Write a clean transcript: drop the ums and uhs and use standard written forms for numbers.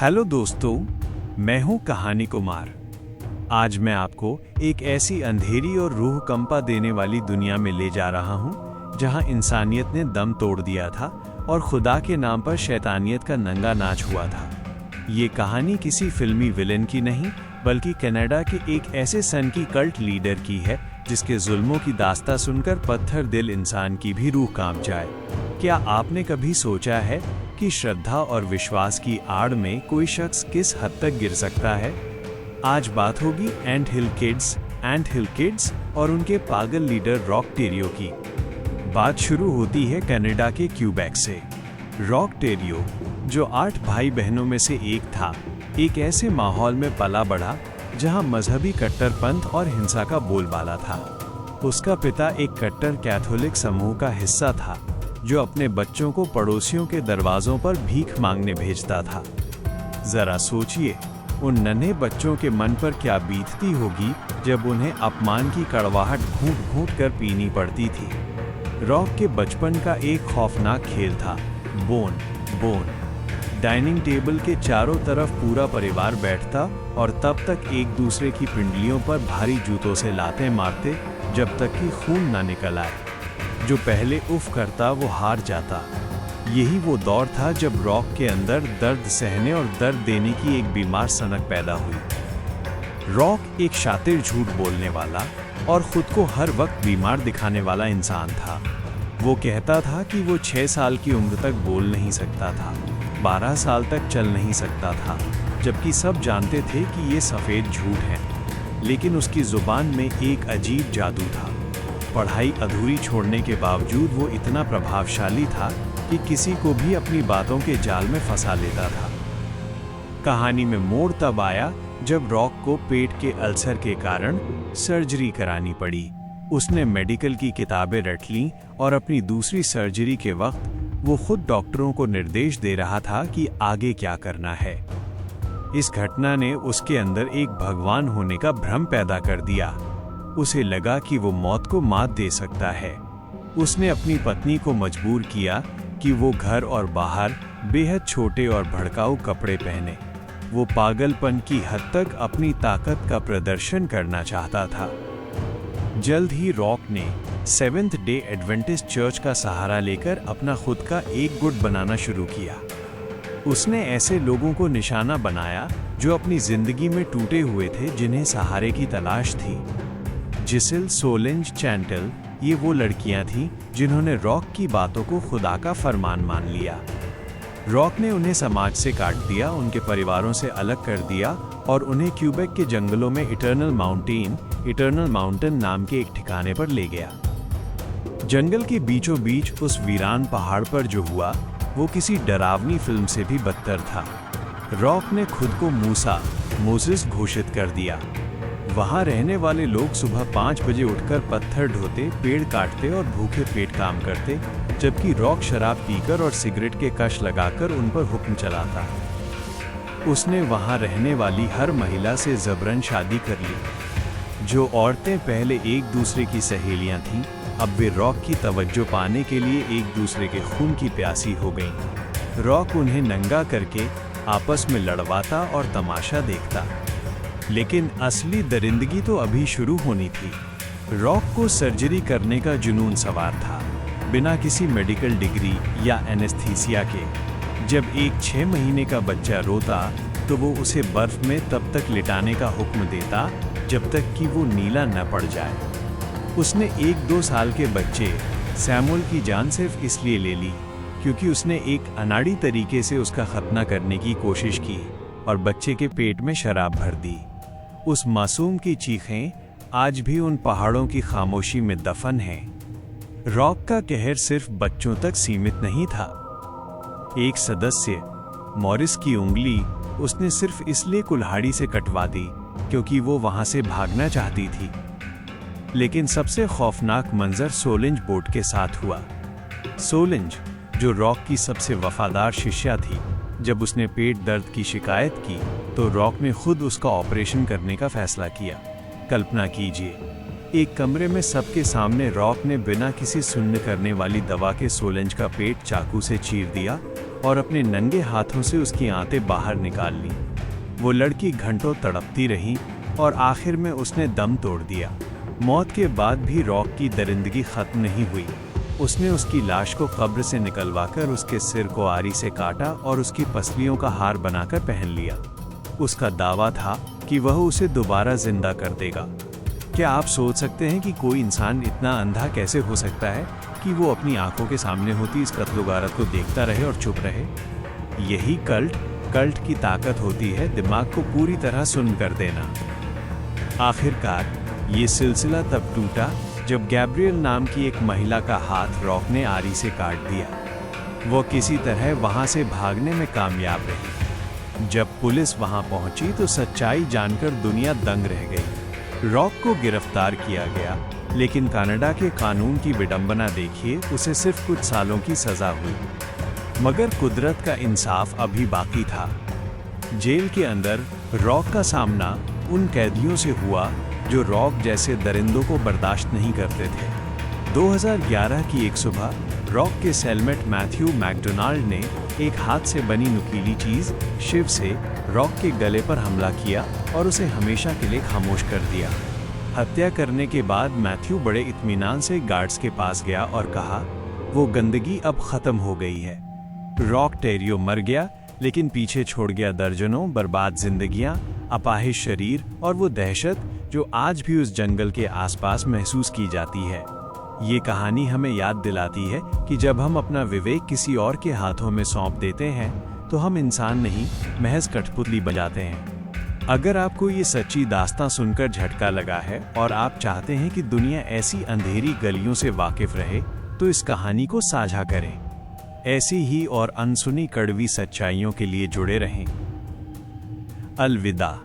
Hello दोस्तों, मैं हूं कहानी कुमार। आज मैं आपको एक ऐसी अंधेरी और रूह कंपा देने वाली दुनिया में ले जा रहा हूं जहां इंसानियत ने दम तोड़ दिया था और खुदा के नाम पर शैतानियत का नंगा नाच हुआ था। ये कहानी किसी फिल्मी विलेन की नहीं, बल्कि कनाडा के एक ऐसे सन की कल्ट लीडर की है जिसके जुल्मों की दास्तां सुनकर पत्थर दिल इंसान की भी रूह कांप जाए। क्या आपने कभी सोचा है कि श्रद्धा और विश्वास की आड़ में कोई शख्स किस हद तक गिर सकता है? आज बात होगी एंट हिल किड्स और उनके पागल लीडर रॉक टेरियो की। बात शुरू होती है कनाडा के क्यूबेक से। रॉक टेरियो, जो 8 भाई बहनों में से एक था, एक ऐसे माहौल में पला बढ़ा जहां मजहबी कट्टरपंथ और हिंसा का बोलबाला था। उसका पिता एक कट्टर कैथोलिक समूह का हिस्सा था जो अपने बच्चों को पड़ोसियों के दरवाजों पर भीख मांगने भेजता था। जरा सोचिए, उन नन्हे बच्चों के मन पर क्या बीतती होगी जब उन्हें अपमान की कड़वाहट घूंट घूंट कर पीनी पड़ती थी। रॉक के बचपन का एक खौफनाक खेल था बोन बोन। डाइनिंग टेबल के चारों तरफ पूरा परिवार बैठता और तब तक एक दूसरे की पिंडलियों पर भारी जूतों से लातें मारते जब तक कि खून ना निकल आए। जो पहले उफ करता वो हार जाता। यही वो दौर था जब रॉक के अंदर दर्द सहने और दर्द देने की एक बीमार सनक पैदा हुई। रॉक एक शातिर झूठ बोलने वाला और खुद को हर वक्त बीमार दिखाने वाला इंसान था। वो कहता था कि वो 6 साल की उम्र तक बोल नहीं सकता था, 12 साल तक चल नहीं सकता था, जबकि सब जानते थे कि ये सफ़ेद झूठ है। लेकिन उसकी ज़ुबान में एक अजीब जादू था। पढ़ाई अधूरी छोड़ने के बावजूद वो इतना प्रभावशाली था कि किसी को भी अपनी बातों के जाल में फंसा लेता था। कहानी में मोड़ तब आया जब रॉक को पेट के अल्सर के कारण सर्जरी करानी पड़ी। उसने मेडिकल की किताबें रट लीं और अपनी दूसरी सर्जरी के वक्त वो खुद डॉक्टरों को निर्देश दे रहा था कि आगे क्या करना है। इस घटना ने उसके अंदर एक भगवान होने का भ्रम पैदा कर दिया। उसे लगा कि वो मौत को मात दे सकता है। उसने अपनी पत्नी को मजबूर किया कि वो घर और बाहर बेहद छोटे और भड़काऊ कपड़े पहने। वो पागलपन की हद तक अपनी ताकत का प्रदर्शन करना चाहता था। जल्द ही रॉक ने सेवेंथ डे एडवेंटिस्ट चर्च का सहारा लेकर अपना खुद का एक गुट बनाना शुरू किया। उसने ऐसे लोगों को निशाना बनाया जो अपनी जिंदगी में टूटे हुए थे, जिन्हें सहारे की तलाश थी। जिसेल, सोलेंज, चैंटल, ये वो लड़कियां थीं जिन्होंने रॉक की बातों को खुदा का फरमान मान लिया। रॉक ने उन्हें समाज से काट दिया, उनके परिवारों से अलग कर दिया और उन्हें क्यूबेक के जंगलों में इटर्नल माउंटेन नाम के एक ठिकाने पर ले गया। जंगल के बीचों बीच उस वीरान पहाड़ पर जो हुआ वो किसी डरावनी फिल्म से भी बदतर था। रॉक ने खुद को मोसेस घोषित कर दिया। वहां रहने वाले लोग सुबह 5 बजे उठकर पत्थर ढोते, पेड़ काटते और भूखे पेट काम करते, जबकि रॉक शराब पीकर और सिगरेट के कश लगाकर उन पर हुक्म चलाता। उसने वहां रहने वाली हर महिला से जबरन शादी कर ली। जो औरतें पहले एक दूसरे की सहेलियां थीं, अब वे रॉक की तवज्जो पाने के लिए एक दूसरे के खून की प्यासी हो गईं। रॉक उन्हें नंगा करके आपस में लड़वाता और तमाशा देखता। लेकिन असली दरिंदगी तो अभी शुरू होनी थी। रॉक को सर्जरी करने का जुनून सवार था, बिना किसी मेडिकल डिग्री या एनेस्थीसिया के। जब एक 6 महीने का बच्चा रोता तो वो उसे बर्फ में तब तक लिटाने का हुक्म देता जब तक कि वो नीला न पड़ जाए। उसने 1-2 साल के बच्चे सैमुअल की जान सिर्फ इसलिए ले ली क्योंकि उसने एक अनाड़ी तरीके से उसका खतना करने की कोशिश की और बच्चे के पेट में शराब भर दी। उस मासूम की चीखें आज भी उन पहाड़ों की खामोशी में दफन हैं। रॉक का कहर सिर्फ बच्चों तक सीमित नहीं था। एक सदस्य, मॉरिस की उंगली उसने सिर्फ इसलिए कुल्हाड़ी से कटवा दी क्योंकि वो वहां से भागना चाहती थी। लेकिन सबसे खौफनाक मंजर सोलेंज बोट के साथ हुआ। सोलेंज, जो रॉक की सबसे वफादार शिष्या थी, जब उसने पेट दर्द की शिकायत की तो रॉक ने खुद उसका ऑपरेशन करने का फैसला किया। कल्पना कीजिए, एक कमरे में सबके सामने रॉक ने बिना किसी सुन्न करने वाली दवा के सोलेंज का पेट चाकू से चीर दिया और अपने नंगे हाथों से उसकी आंतें बाहर निकाल लीं। वो लड़की घंटों तड़पती रही और आखिर में उसने दम तोड़ दिया। मौत के बाद भी रॉक की दरिंदगी खत्म नहीं हुई। उसने उसकी लाश को कब्र से निकलवाकर उसके सिर को आरी से काटा और उसकी पसलियों का हार बनाकर पहन लिया। उसका दावा था कि वह उसे दोबारा जिंदा कर देगा। क्या आप सोच सकते हैं कि कोई इंसान इतना अंधा कैसे हो सकता है कि वो अपनी आंखों के सामने होती इस कत्ल-ओ-गारत को देखता रहे और चुप रहे? यही कल्ट की ताकत होती है, दिमाग को पूरी तरह सुन्न कर देना। आखिरकार ये सिलसिला तब टूटा जब गैब्रियल नाम की एक महिला का हाथ रॉक ने आरी से काट दिया। वो किसी तरह वहां से भागने में कामयाब रही। जब पुलिस वहां पहुंची तो सच्चाई जानकर दुनिया दंग रह गई। रॉक को गिरफ्तार किया गया, लेकिन कनाडा के कानून की विडंबना देखिए, उसे सिर्फ कुछ सालों की सजा हुई। मगर कुदरत का इंसाफ अभी बाकी था। जेल के अंदर रॉक का सामना उन कैदियों से हुआ जो रॉक जैसे दरिंदों को बर्दाश्त नहीं करते थे। 2011 की एक सुबह रॉक के सेलमेट मैथ्यू मैकडोनाल्ड ने एक हाथ से बनी नुकीली चीज शिव से रॉक के गले पर हमला किया और उसे हमेशा के लिए खामोश कर दिया। हत्या करने के बाद मैथ्यू बड़े इत्मीनान से गार्ड्स के पास गया और कहा, वो गंदगी अब खत्म हो गई है। रॉक टेरियो मर गया, लेकिन पीछे छोड़ गया दर्जनों बर्बाद जिंदगियां, अपाहिज शरीर और वो दहशत जो आज भी उस जंगल के आसपास महसूस की जाती है। ये कहानी हमें याद दिलाती है कि जब हम अपना विवेक किसी और के हाथों में सौंप देते हैं तो हम इंसान नहीं, महज कठपुतली बन जाते हैं। अगर आपको ये सच्ची दास्तां सुनकर झटका लगा है और आप चाहते हैं कि दुनिया ऐसी अंधेरी गलियों से वाकिफ रहे, तो इस कहानी को साझा करें। ऐसी ही और अनसुनी कड़वी सच्चाइयों के लिए जुड़े रहें। अलविदा।